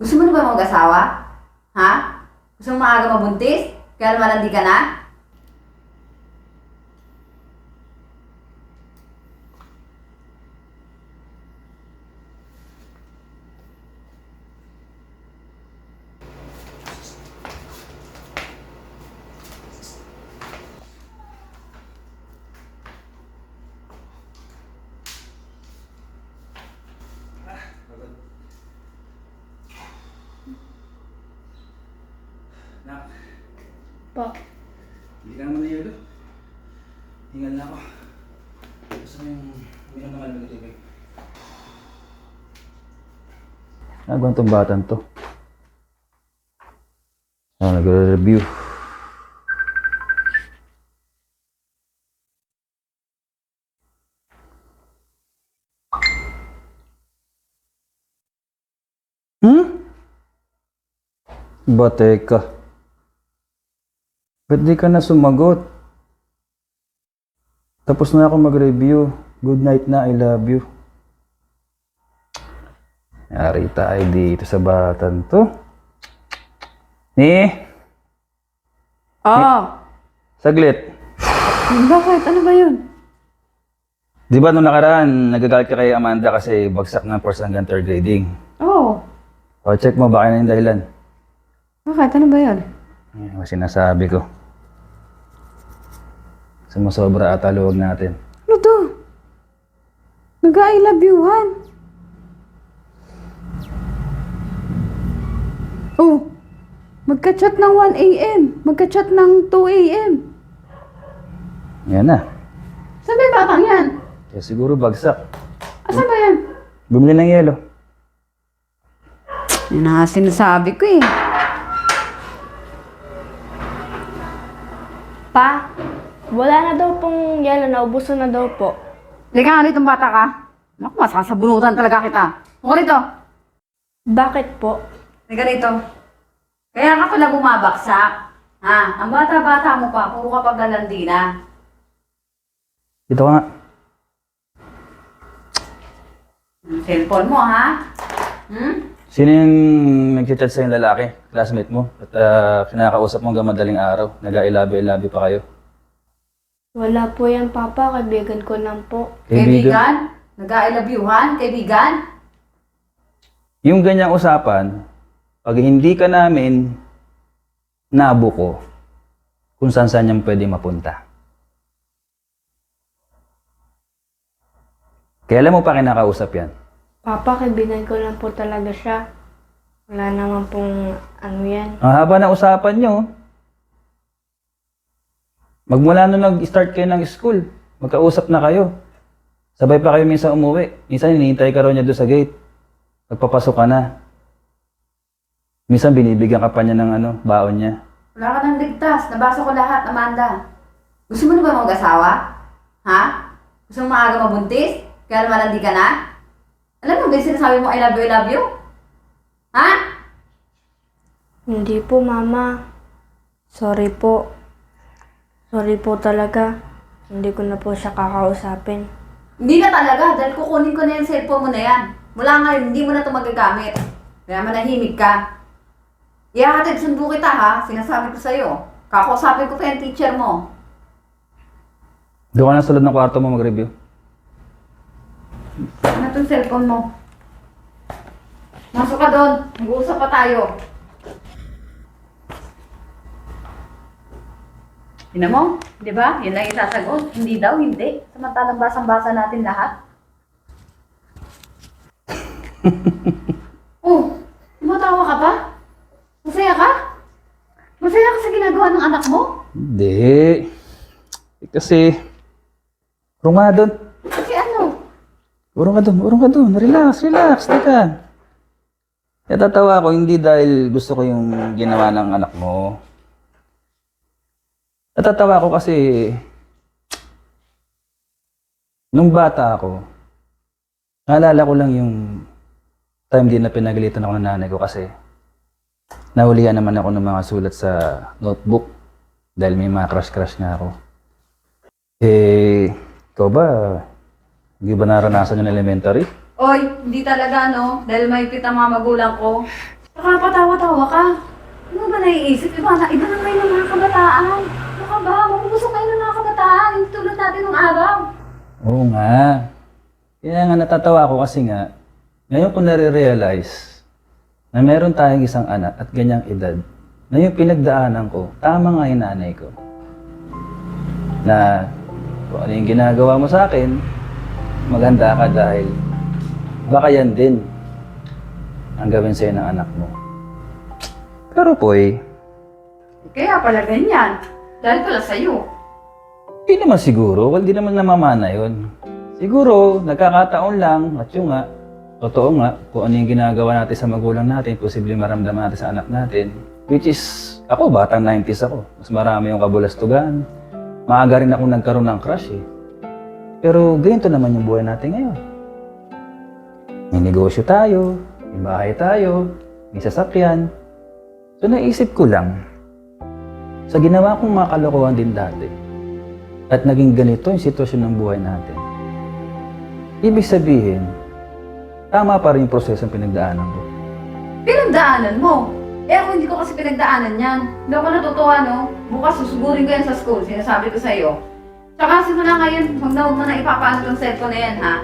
Gusto mo na ba mag-asawa? Ha? Gusto mo maaga mabuntis? Kaya lumalandi ka na? Nak, Po. hindi ka naman na yelo. Hingal na ako. Gusto mo yung uminom naman ng tubig? Nagawa itong batang to. Nagre-review. Ba, teka. Ba't di ka na sumagot? Tapos na ako mag-review. Good night na, I love you. Yari tayo dito sa batan to. Saglit. Bakit? Ano ba yun? Di ba nung nakaraan, nagagalit ka kay Amanda kasi bagsak ng first hanggang third grading? Oo. O, check mo, baka na yung dahilan. Bakit? Ano ba yun? Yan ang sinasabi ko. Sumusobra ata luwag natin. Ano to? Nag-I love you-han. Oh, magka-chat ng 1 a.m. Magka-chat ng 2 a.m. Yan na. Saan ba yung batang yan? Kaya siguro bagsak. Asan ba yan? Bumili ng yelo. Yan na nga sinasabi ko eh. Pa, wala na daw pong yelo, naubusan na daw po. Lika nga rito bata ka. Naku, masasabunutan talaga kita. Huwag rito. Bakit po? Teka rito. Kaya ka pala bumabaksak. Ha? Ang bata-bata mo pa, puro ka paglalandi na. Dito ka nga. Ang cellphone mo, ha? Sino yung nag-chat sa yung lalaki? Classmate mo? At kinakausap mo hanggang madaling araw? Nag-ailabi-ailabi pa kayo? Wala po yan, Papa. Kaibigan ko lang po. Kaibigan? Nag-I love you-han? Kaibigan? Yung ganyang usapan, pag hindi ka namin nabuko, kung saan yan pwede mapunta. Kailan mo pa kinakausap yan? Papa, kaibigan ko lang po talaga siya. Wala naman pong ano yan. Ang haba na usapan nyo. Magmula nung nag-start kayo ng school, magkausap na kayo. Sabay pa kayo minsan umuwi. Minsan hinihintay ka raw niya doon sa gate. Magpapasok ka na. Minsan binibigyan ka pa niya ng baon niya. Wala ka nang ligtas. Nabasa ko lahat, Amanda. Gusto mo na ba mag-asawa? Ha? Gusto mo maaga mabuntis? Kaya lumalandi ka na? Alam mo ba yung sinasabi mo, I love you? Ha? Hindi po, Mama. Sorry po. Sorry po talaga. Hindi ko na po siya kakausapin. Hindi na talaga, dahil kukunin ko na yung cellphone mo na yan. Mula ngayon, hindi mo na ito magagamit. Kaya manahimik ka. Ihahatid sundo kita ha, sinasabi ko sa'yo. Kakausapin ko pa yung teacher mo. Doon ka na sa loob ng kwarto mo mag-review. Ano itong cellphone mo? Masok ka doon, mag-uusap pa tayo. Tingnan mo, di ba? Yun lang yung sasagot. Hindi daw, hindi. Samantalang basang-basa natin lahat. Oh, tumatawa ka pa? Masaya ka? Masaya ka sa ginagawa ng anak mo? Hindi. Kasi, urong nga doon. Kasi ano? Urong ka doon. Relax. Teka. Natatawa ako hindi dahil gusto ko yung ginawa ng anak mo. Natatawa ako kasi nung bata ako, naalala ko lang yung time din na pinagalitan ako ng nanay ko kasi nahulihan naman ako ng mga sulat sa notebook dahil may mga crush nga ako. Ikaw ba? Hindi ba naranasan yung elementary? Oy, hindi talaga no. Dahil mahigpit ang mga magulang ko. Nakapatawa-tawa ka. Ano ba naiisip? Iba na kayo ng mga kabataan. Ano ka ba? Mabubusok kayo ng mga kabataan. Hindi tulad natin ng araw. Oo nga. Kaya nga natatawa ako kasi nga, ngayon ko nare-realize na meron tayong isang anak at ganyang edad na yung pinagdaanan ko, tama nga yung nanay ko. Na kung ano yung ginagawa mo sa akin, maganda ka dahil baka yan din ang gawin sa'yo ng anak mo. Pero Poy, Kaya pala ganyan. Dahil pala sa'yo. hindi naman siguro, hindi naman namamana yun. Siguro, nagkakataon lang at yung nga, totoo nga, kung ano yung ginagawa natin sa magulang natin, posible maramdaman natin sa anak natin. Which is, ako, batang 90s ako. Mas marami yung kabulastugan. Maaga rin ako nagkaroon ng crush eh. Pero ganito naman yung buhay natin ngayon. May negosyo tayo, may bahay tayo, may sasakyan. So naisip ko lang, sa ginawa kong mga kalokohan din dati, at naging ganito yung sitwasyon ng buhay natin, ibig sabihin, tama pa rin yung prosesong pinagdaanan ko. Pinagdaanan mo. Eh ako hindi ko kasi pinagdaanan yan. Hindi ako natutuwa, no? Bukas susugurin ko yan sa school. Sinasabi ko sa'yo. Tsaka simula ngayon, huwag mo na ipapaano tong cellphone na yan, ha?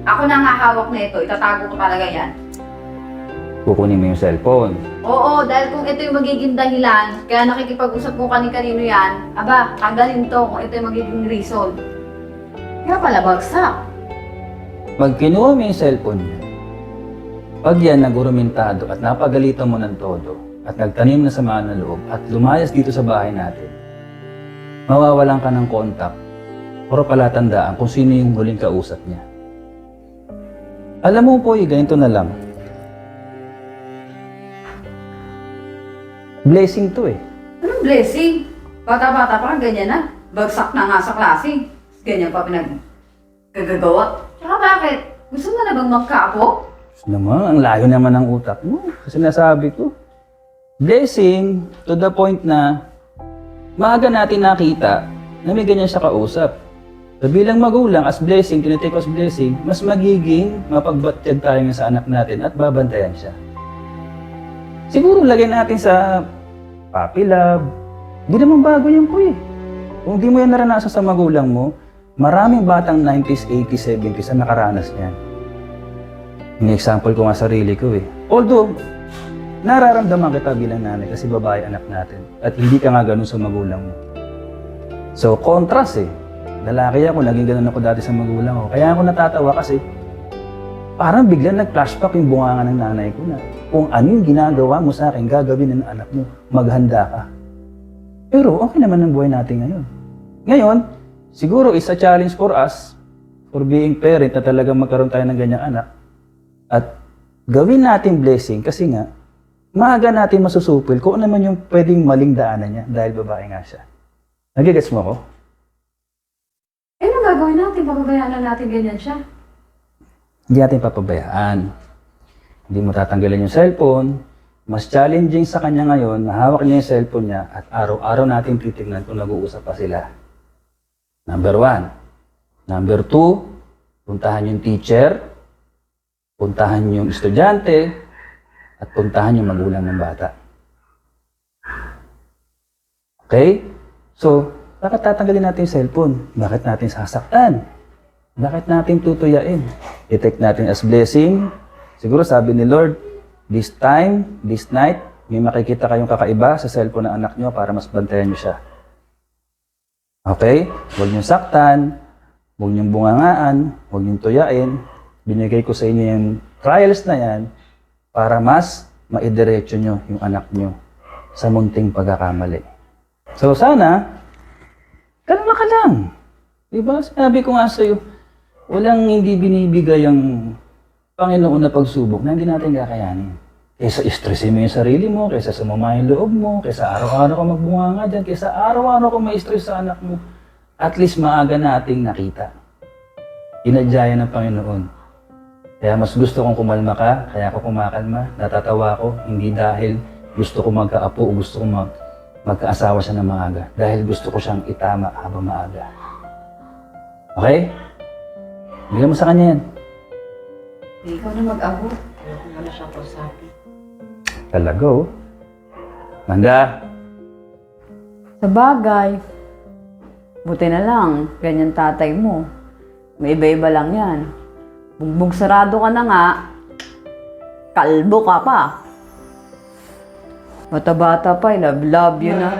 Ako na nga hawak na ito. Itatago ko talaga yan. Kukunin mo yung cellphone. Oo, dahil kung ito yung magiging dahilan, kaya nakikipag-usap mo kanino yan, aba, kagaling to kung ito yung magiging reason. Kaya pala bagsak. Pag kinuha mo yung cellphone niya, pag yan nagurumintado at napagalitan mo ng todo, at nagtanim na sama ng loob, at lumayas dito sa bahay natin, mawawalan ka ng contact o palatandaan kung sino yung huling kausap niya. Alam mo po, ganito na lang. Blessing to eh. Anong blessing? Bata-bata pa ganyan na. Bagsak na nga sa klase. Ganyan pa pinag-gagawa. Tsaka bakit? Gusto mo na bang magkaapo? Naman, ang layo naman ng utak mo. Kasi nasabi ko. Blessing to the point na maaga natin nakita na may ganyan siya kausap. So bilang magulang, as blessing, tinitake as blessing, mas magiging mapagbatyag tayo sa anak natin at babantayan siya. Siguro lagay natin sa puppy love. Di naman bago yun po eh. Kung di mo yan naranasan sa magulang mo, maraming batang 90s, 80s, 70s na nakaranas niyan. Yung example ko nga sarili ko eh. Although, nararamdaman kita bilang nanay kasi babae anak natin. At hindi ka nga ganun sa magulang mo. So, contrast eh. Lalaki ako, naging ganun ako dati sa magulang ko. Kaya ako natatawa kasi parang biglang nag-flashback yung bunganga ng nanay ko na kung ano yung ginagawa mo sa akin, gagawin ng anak mo, maghanda ka. Pero okay naman ang buhay natin ngayon. Ngayon, siguro is a challenge for us, for being parent na talagang magkaroon tayo ng ganyang anak. At gawin natin blessing kasi nga, maaga natin masusupil kung ano naman yung pwedeng maling daanan niya dahil babae nga siya. Nagigets mo ako? Eh, ano gagawin natin? Papabayaan na natin ganyan siya. Hindi natin papabayaan. Hindi mo tatanggalin yung cellphone. Mas challenging sa kanya ngayon na hawak niya yung cellphone niya at araw-araw natin titignan kung nag-uusap pa sila. Number 1. Number 2, puntahan yung teacher, puntahan yung estudyante, at puntahan yung magulang ng bata. Okay? So, bakit tatanggalin natin yung cellphone? Bakit natin sasaktan? Bakit natin tutuyain? I-take natin as blessing. Siguro sabi ni Lord, this time, this night, may makikita kayong kakaiba sa cellphone ng anak nyo para mas bantayan nyo siya. Okay? Huwag nyo saktan, huwag nyo bungangaan, huwag nyo tuyain. Binigay ko sa inyo yung trials na yan para mas maidiretso nyo yung anak nyo sa munting pagkakamali. So sana, kalma ka lang. Diba? Sinabi ko nga sa'yo, walang hindi binibigay ang Panginoon na pagsubok na hindi natin kakayanin. Kaysa stressin mo yung sarili mo, kaysa sumama yung loob mo, kaysa araw-araw ka magbunganga dyan, kaysa araw-araw ka ma-stress sa anak mo, at least maaga nating nakita. Inadyayan ng Panginoon. Kaya mas gusto kong kumalma ka, kaya ako kumakalma, natatawa ko, hindi dahil gusto ko magkaapo o gusto ko magkaasawa siya ng maaga, dahil gusto ko siyang itama habang maaga. Okay? Bigyan mo sa kanya yan. Ikaw na mag-abot. Ayoko na siya kausapin. Talaga oh. Manda, Sa bagay. Buti na lang, ganyan tatay mo. May iba-iba lang yan. Bugbog sarado ka na nga. Kalbo ka pa. Bata-bata pa, love you na.